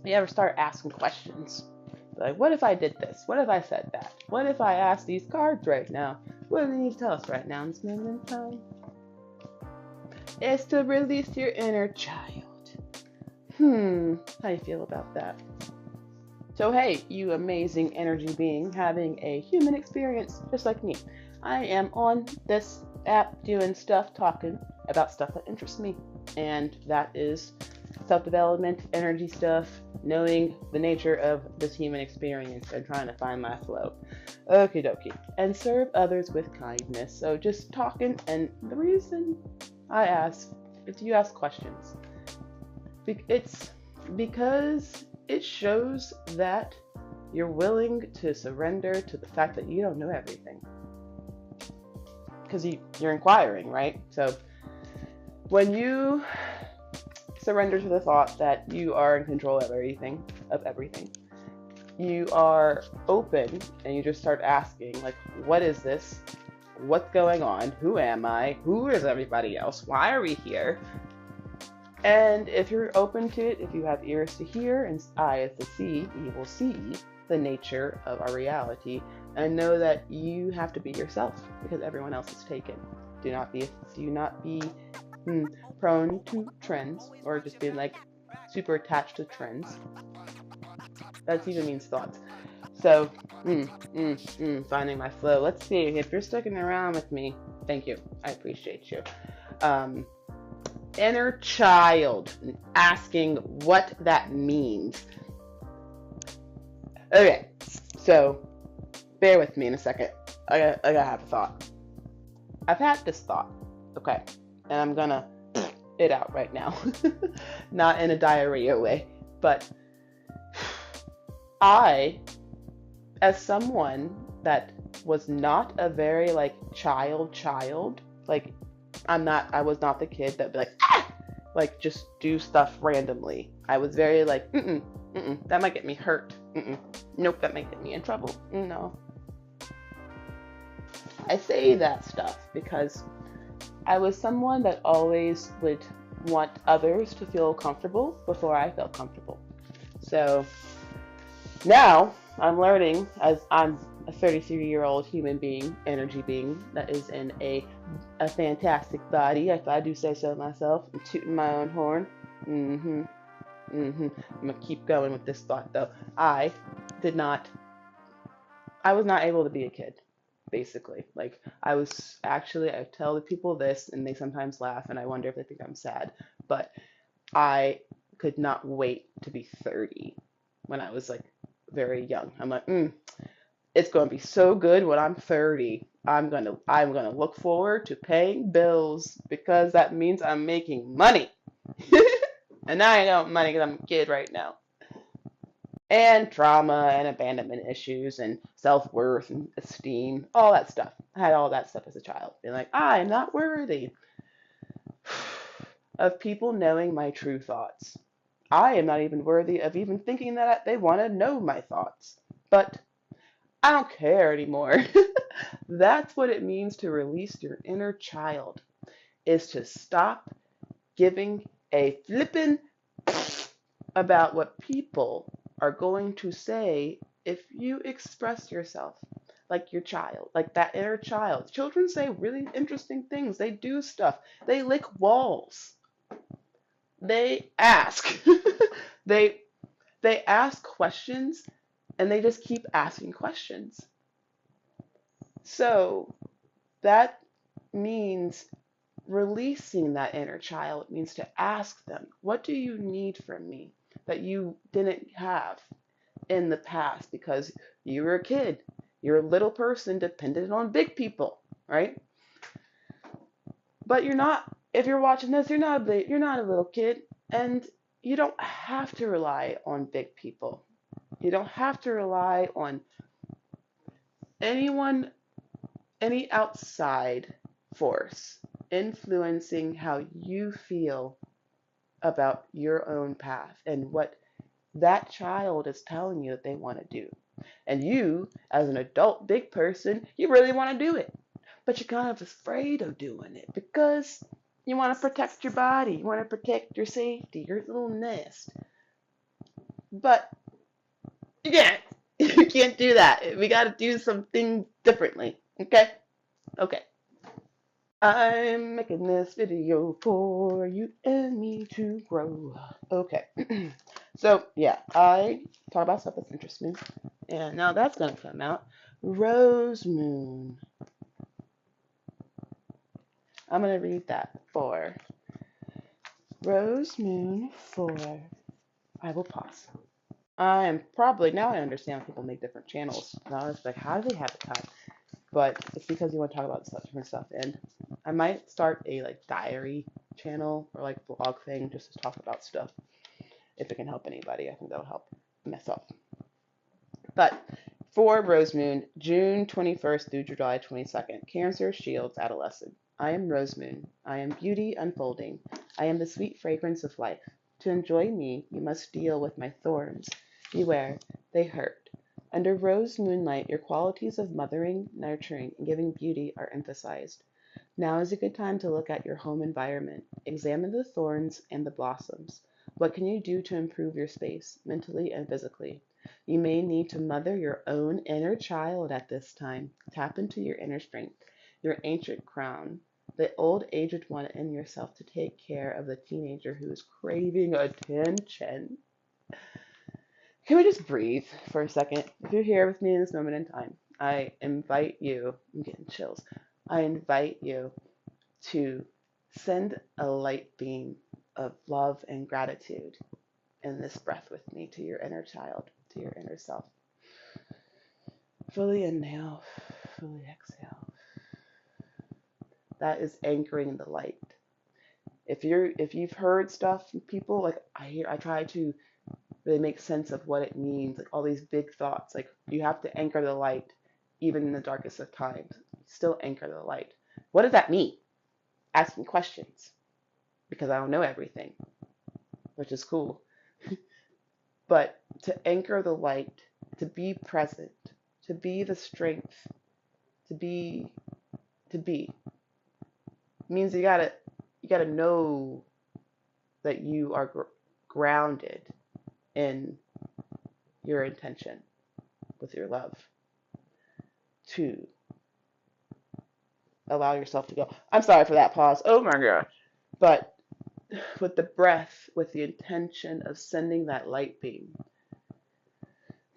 You ever start asking questions? Like, what if I did this? What if I said that? What if I asked these cards right now? What do they need to tell us right now in this moment in time? It's to release your inner child. How do you feel about that? So, hey, you amazing energy being having a human experience just like me. I am on this app doing stuff, talking about stuff that interests me, and that is self development, energy stuff, knowing the nature of this human experience, and trying to find my flow. Okie dokie. And serve others with kindness. So, just talking, and the reason I ask is you ask questions. It's because it shows that you're willing to surrender to the fact that you don't know everything. Because you're inquiring, right? So when you surrender to the thought that you are in control of everything, you are open and you just start asking, like, what is this? What's going on? Who am I? Who is everybody else? Why are we here? And if you're open to it, if you have ears to hear and eyes to see, you will see the nature of our reality and know that you have to be yourself because everyone else is taken. Do not be prone to trends or just being like super attached to trends. That even means thoughts. So, finding my flow. Let's see if you're sticking around with me. Thank you. I appreciate you. Inner child, asking what that means. Okay, so bear with me in a second. I gotta have a thought. I've had this thought, okay, and I'm gonna it out right now. Not in a diarrhea way, but I, as someone that was not a very like child, like I was not the kid that would be like just do stuff randomly. I was very like, that might get me hurt. Nope, that might get me in trouble. No. I say that stuff because I was someone that always would want others to feel comfortable before I felt comfortable. So now I'm learning as I'm a 33-year-old human being, energy being that is in a fantastic body, if I do say so myself. I'm tooting my own horn. I'm gonna keep going with this thought though. I was not able to be a kid, basically. Like I tell the people this and they sometimes laugh and I wonder if they think I'm sad, but I could not wait to be 30 when I was like very young. I'm like, it's going to be so good when I'm 30. I'm going to look forward to paying bills because that means I'm making money. And now I know money because I'm a kid right now. And trauma and abandonment issues and self-worth and esteem, all that stuff. I had all that stuff as a child. Being like, I'm not worthy of people knowing my true thoughts. I am not even worthy of even thinking that they want to know my thoughts. But I don't care anymore. That's what it means to release your inner child, is to stop giving a flippin' about what people are going to say if you express yourself like your child, like that inner child. Children say really interesting things. They do stuff. They lick walls. They ask. they they ask questions and they just keep asking questions. So that means releasing that inner child means to ask them, what do you need from me that you didn't have in the past because you were a kid? You're a little person dependent on big people, right? But you're not, if you're watching this, you're not a little kid and you don't have to rely on big people. You don't have to rely on anyone, any outside force influencing how you feel about your own path and what that child is telling you that they want to do. And you, as an adult big person, you really want to do it. But you're kind of afraid of doing it because you want to protect your body. You want to protect your safety, your little nest. But you can't. You can't do that. We got to do something differently. Okay? Okay. I'm making this video for you and me to grow. Okay. So, yeah, I talk about stuff that interests me. And now that's going to come out. Rose Moon. I'm going to read that for Rose Moon for. I will pause. I am probably, now I understand when people make different channels. Now I was like, how do they have the time? But it's because you want to talk about stuff, different stuff. And I might start a like diary channel or like blog thing just to talk about stuff. If it can help anybody, I think that'll help myself. But for Rose Moon, June 21st through July 22nd, Cancer Shields Adolescent. I am Rose Moon. I am beauty unfolding. I am the sweet fragrance of life. To enjoy me, you must deal with my thorns. Beware, they hurt. Under rose moonlight, your qualities of mothering, nurturing, and giving beauty are emphasized. Now is a good time to look at your home environment. Examine the thorns and the blossoms. What can you do to improve your space, mentally and physically? You may need to mother your own inner child at this time. Tap into your inner strength, your ancient crown, the old aged one in yourself to take care of the teenager who is craving attention. Can we just breathe for a second? If you're here with me in this moment in time, I invite you, I'm getting chills, I invite you to send a light beam of love and gratitude in this breath with me to your inner child, to your inner self. Fully inhale, fully exhale. That is anchoring the light. If you've heard stuff from people, like I try to really make sense of what it means, like all these big thoughts. Like you have to anchor the light even in the darkest of times. Still anchor the light. What does that mean? Asking questions. Because I don't know everything, which is cool. But to anchor the light, to be present, to be the strength, to be means you gotta know that you are grounded in your intention with your love, to allow yourself to go. I'm sorry for that pause. Oh my God. But with the breath, with the intention of sending that light beam,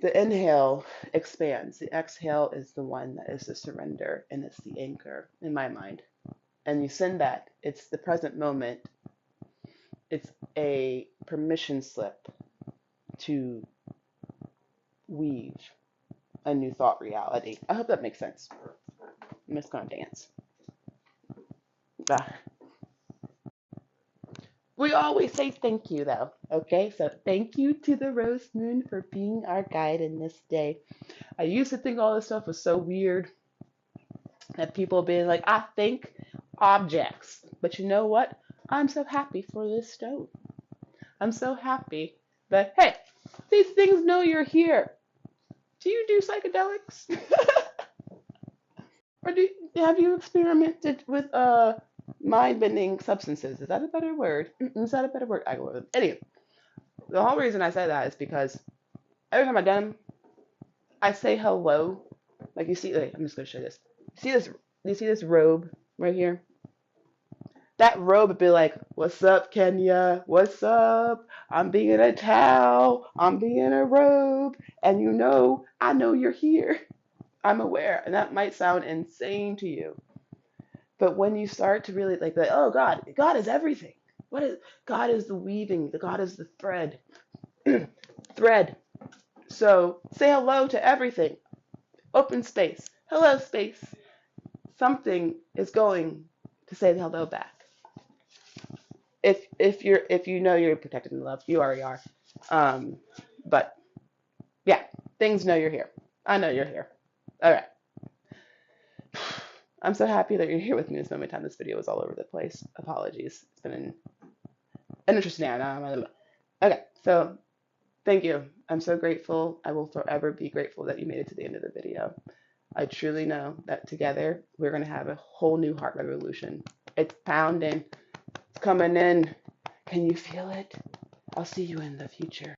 the inhale expands. The exhale is the one that is the surrender, and it's the anchor in my mind. And you send that. It's the present moment. It's a permission slip to weave a new thought reality. I hope that makes sense. I'm just gonna dance. Ah. We always say thank you though. Okay, so thank you to the Rose Moon for being our guide in this day. I used to think all this stuff was so weird that people being like, I think objects. But you know what? I'm so happy for this stone. I'm so happy that, hey, these things know you're here. Do you do psychedelics? Or have you experimented with mind-bending substances? Is that a better word? Is that a better word? I go with it. Anyway, the whole reason I say that is because every time I done them, I say hello. Like you see, like, I'm just gonna show you this. See this? You see this robe right here? That robe would be like, "What's up, Kenya? What's up? I'm being a towel. I'm being a robe, and I know you're here. I'm aware." And that might sound insane to you, but when you start to really like, oh God is everything. What is God is the weaving. The God is the thread. Thread. So say hello to everything. Open space. Hello, space. Something is going to say hello back. If you know you're protected and loved, you already are. But yeah, things know you're here. I know you're here. All right. I'm so happy that you're here with me this moment in time. This video was all over the place. Apologies. It's been an interesting day. Okay, so thank you. I'm so grateful. I will forever be grateful that you made it to the end of the video. I truly know that together we're going to have a whole new heart revolution. It's pounding. It's coming in. Can you feel it? I'll see you in the future.